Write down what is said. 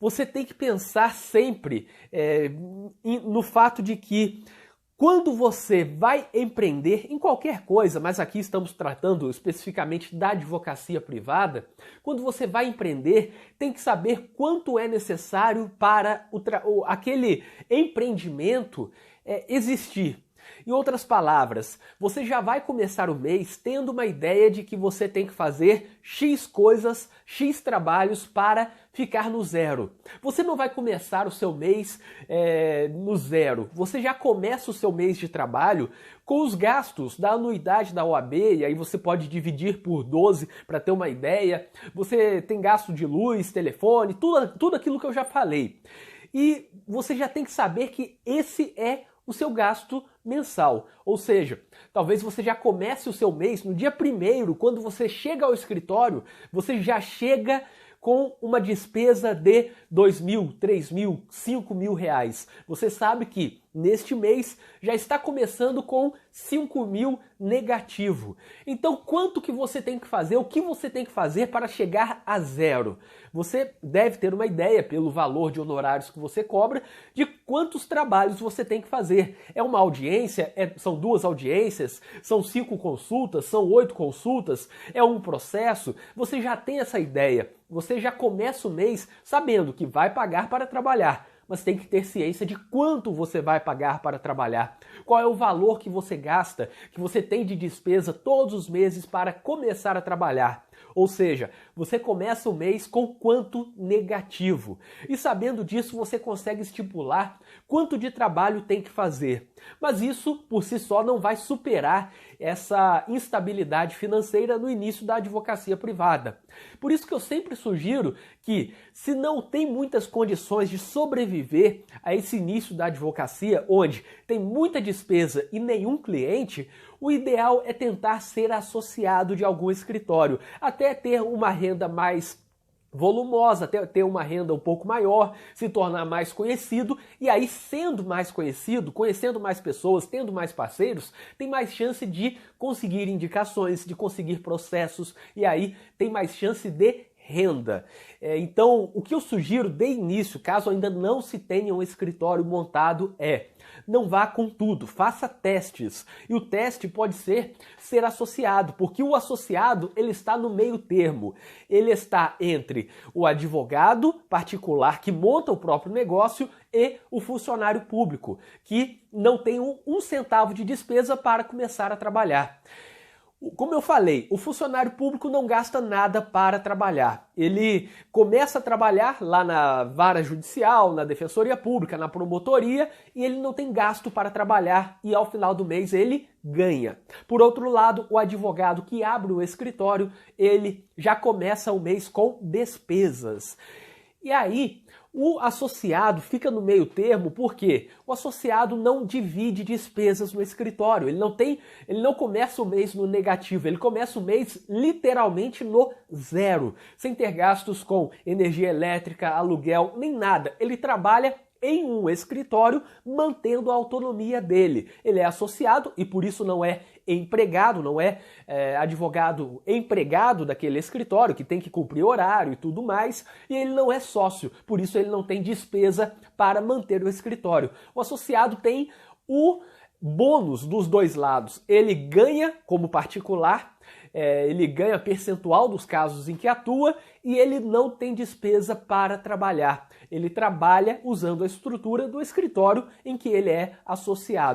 você tem que pensar sempre no fato de que quando você vai empreender em qualquer coisa, mas aqui estamos tratando especificamente da advocacia privada, quando você vai empreender, tem que saber quanto é necessário para aquele empreendimento existir. Em outras palavras, você já vai começar o mês tendo uma ideia de que você tem que fazer X coisas, X trabalhos para ficar no zero. Você não vai começar o seu mês no zero. Você já começa o seu mês de trabalho com os gastos da anuidade da OAB, e aí você pode dividir por 12 para ter uma ideia. Você tem gasto de luz, telefone, tudo aquilo que eu já falei. E você já tem que saber que esse é o seu gasto mensal. Ou seja, talvez você já comece o seu mês no dia 1º, quando você chega ao escritório, você já chega com uma despesa de 2.000, 3.000, 5.000 reais. Você sabe que neste mês já está começando com 5.000 negativo. Então, quanto que você tem que fazer? O que você tem que fazer para chegar a zero? Você deve ter uma ideia, pelo valor de honorários que você cobra, de quantos trabalhos você tem que fazer. É uma audiência? São 2 audiências? São 5 consultas? São 8 consultas? É um processo? Você já tem essa ideia. Você já começa o mês sabendo que vai pagar para trabalhar, mas tem que ter ciência de quanto você vai pagar para trabalhar. Qual é o valor que você gasta, que você tem de despesa todos os meses para começar a trabalhar. Ou seja, você começa o mês com quanto negativo. E sabendo disso, você consegue estipular quanto de trabalho tem que fazer. Mas isso, por si só, não vai superar essa instabilidade financeira no início da advocacia privada. Por isso que eu sempre sugiro que, se não tem muitas condições de sobreviver a esse início da advocacia, onde tem muita despesa e nenhum cliente, o ideal é tentar ser associado de algum escritório, até ter uma renda mais volumosa, ter uma renda um pouco maior, se tornar mais conhecido, e aí, sendo mais conhecido, conhecendo mais pessoas, tendo mais parceiros, tem mais chance de conseguir indicações, de conseguir processos, e aí tem mais chance de renda. Então, o que eu sugiro de início, caso ainda não se tenha um escritório montado, não vá com tudo, faça testes. E o teste pode ser associado, porque o associado ele está no meio termo. Ele está entre o advogado particular que monta o próprio negócio e o funcionário público, que não tem um centavo de despesa para começar a trabalhar. Como eu falei, o funcionário público não gasta nada para trabalhar. Ele começa a trabalhar lá na vara judicial, na defensoria pública, na promotoria, e ele não tem gasto para trabalhar e ao final do mês ele ganha. Por outro lado, o advogado que abre o escritório, ele já começa o mês com despesas. E aí, o associado fica no meio termo porque o associado não divide despesas no escritório. Ele não começa o mês no negativo, ele começa o mês literalmente no zero, sem ter gastos com energia elétrica, aluguel, nem nada. Ele trabalha em um escritório, mantendo a autonomia dele. Ele é associado e por isso não é empregado, não é advogado empregado daquele escritório, que tem que cumprir horário e tudo mais, e ele não é sócio, por isso ele não tem despesa para manter o escritório. O associado tem o bônus dos dois lados. Ele ganha como particular, ele ganha percentual dos casos em que atua e ele não tem despesa para trabalhar. Ele trabalha usando a estrutura do escritório em que ele é associado.